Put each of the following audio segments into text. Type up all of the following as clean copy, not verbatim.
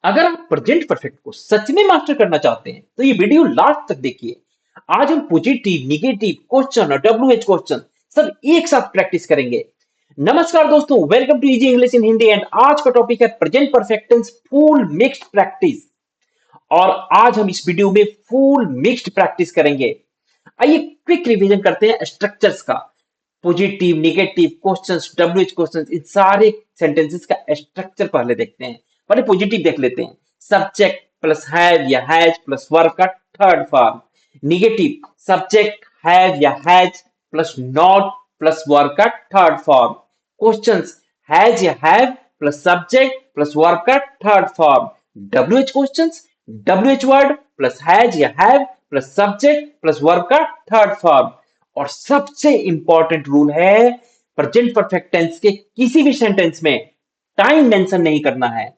अगर आप present perfect को सच में मास्टर करना चाहते हैं तो ये वीडियो लास्ट तक देखिए। आज हम पॉजिटिव, निगेटिव क्वेश्चन और WH क्वेश्चन सब एक साथ प्रैक्टिस करेंगे। नमस्कार दोस्तों, welcome to easy English in Hindi and आज का टॉपिक है present perfect tense full mixed practice. और आज हम इस वीडियो में फुल मिक्स्ड प्रैक्टिस करेंगे। आइए क्विक रिवीजन करते हैं स्ट्रक्चर्स का। Positive, negative questions, WH questions, इन सारे सेंटेंसेस का स्ट्रक्चर पहले देखते हैं। पहले पॉजिटिव देख लेते हैं। सब्जेक्ट प्लस हैव या हैज प्लस वर्ब का third form. Negative subject have या has plus not plus verb का थर्ड फॉर्म। क्वेश्चंस हैज या have plus subject plus verb का third form. WH questions WH word plus has या have plus subject plus verb का third form. और सबसे important rule है present perfect tense के किसी भी सेंटेंस में टाइम मेंशन नहीं करना है।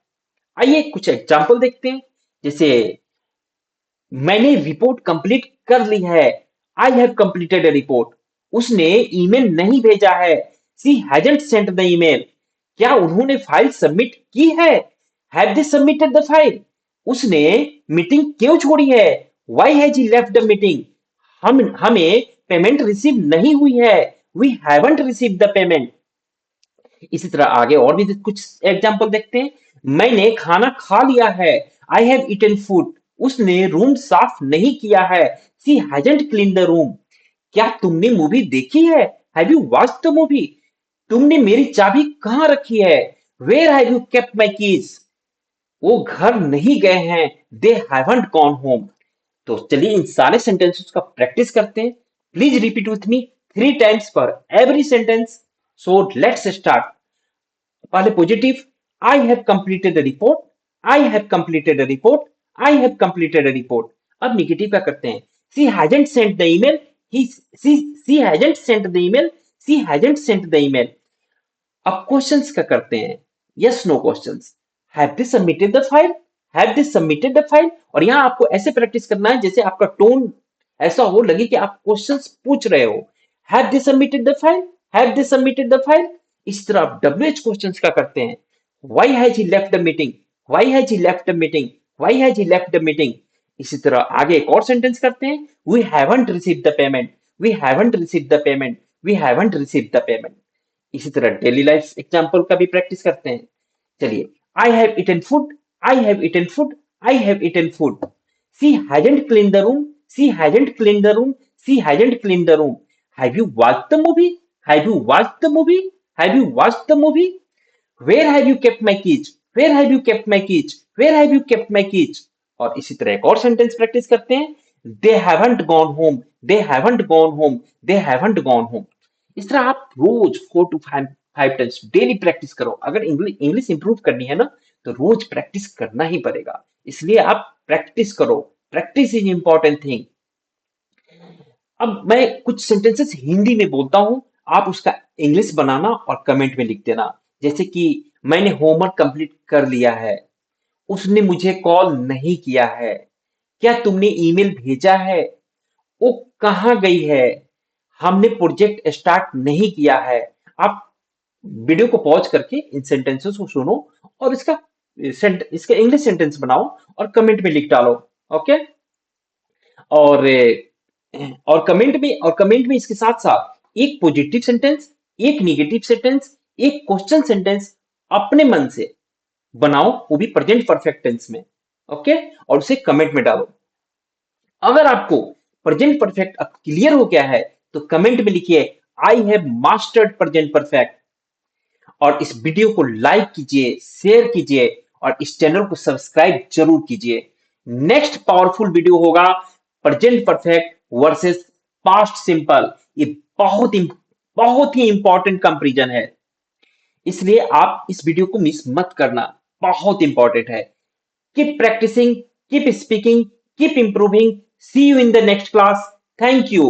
आइए कुछ एग्जांपल देखते हैं। जैसे मैंने रिपोर्ट कंप्लीट कर ली है, I have completed a report. उसने ईमेल नहीं भेजा है, she hasn't sent the email. क्या उन्होंने फाइल सबमिट की है, have they submitted the file. उसने मीटिंग क्यों छोड़ी है, why has he left the meeting. हमें पेमेंट रिसीव नहीं हुई है, we haven't receive the payment. इसी तरह आगे और भी कुछ एग्जांपल देखते हैं। मैंने खाना खा लिया है, आई हैव ईटन फूड। उसने रूम साफ नहीं किया है, she hasn't clean the room. क्या तुमने मूवी देखी है, have you watched the movie. तुमने मेरी चाबी कहाँ रखी है, where have you kept my keys. वो घर नहीं गए हैं, दे हैवंट गॉन होम। तो चलिए इन सारे सेंटेंसेस का प्रैक्टिस करते हैं। Please repeat with me 3 times for every sentence. So let's start. पहले positive, I have completed the report, I have completed the report, I have completed the report. अब negative का करते हैं। She hasn't sent the email, he she hasn't sent the email, she hasn't sent the email. अब questions का करते हैं। Yes no questions. Have they submitted the file, have they submitted the file. और यहां आपको ऐसे प्रैक्टिस करना है जैसे आपका टोन ऐसा हो लगे कि आप क्वेश्चंस पूछ रहे हो। Have they submitted the file, have they submitted the file. इस तरह आप WH क्वेश्चंस का करते हैं। Why has he left the meeting, why has he left the meeting, why has he left the meeting. इसी तरह आगे एक और सेंटेंस करते हैं। We haven't received the payment, we haven't received the payment, we haven't received the payment. इसी तरह daily life example का भी प्रैक्टिस करते हैं। चलिए, I have eaten food, I have eaten food, I have eaten food. She hasn't clean the room, she hasn't clean the room, she hasn't clean the room. Have you watched the movie, have you watched the movie, have you watched the movie. Where have you kept my keys, where have you kept my keys, where have you kept my keys. और इसी तरह एक और sentence practice करते हैं। They haven't gone home, they haven't gone home, they haven't gone home. इस तरह आप रोज 4 to 5 टाइम्स डेली प्रैक्टिस करो। अगर इंग्लिश इंग्लिश इंप्रूव करनी है ना तो रोज प्रैक्टिस करना ही पड़ेगा। इसलिए आप प्रैक्टिस करो। Practice is important thing. अब मैं कुछ सेंटेंसेस हिंदी में बोलता हूं, आप उसका इंग्लिश बनाना और कमेंट में लिख देना। जैसे कि मैंने होमवर्क कंप्लीट कर लिया है, उसने मुझे कॉल नहीं किया है, क्या तुमने ईमेल भेजा है, वो कहाँ गई है, हमने प्रोजेक्ट स्टार्ट नहीं किया है। आप वीडियो को पॉज करके इन सेंटेंसेस को सुनो और इसका इंग्लिश सेंटेंस बनाओ और कमेंट में लिख डालो। ओके। और कमेंट में इसके साथ साथ एक पॉजिटिव सेंटेंस, एक निगेटिव सेंटेंस, एक क्वेश्चन सेंटेंस अपने मन से बनाओ, वो भी प्रेजेंट परफेक्ट टेंस में। ओके। और उसे कमेंट में डालो। अगर आपको प्रेजेंट परफेक्ट अब क्लियर हो गया है तो कमेंट में लिखिए I have mastered present perfect. और इस वीडियो को लाइक कीजिए, शेयर कीजिए और इस चैनल को सब्सक्राइब जरूर कीजिए। नेक्स्ट पावरफुल वीडियो होगा present perfect versus past simple. ये बहुत ही इंपॉर्टेंट कंपैरिजन है, इसलिए आप इस वीडियो को मिस मत करना। बहुत इंपॉर्टेंट है। Keep practicing, keep speaking, keep improving. See you in the next class. Thank you.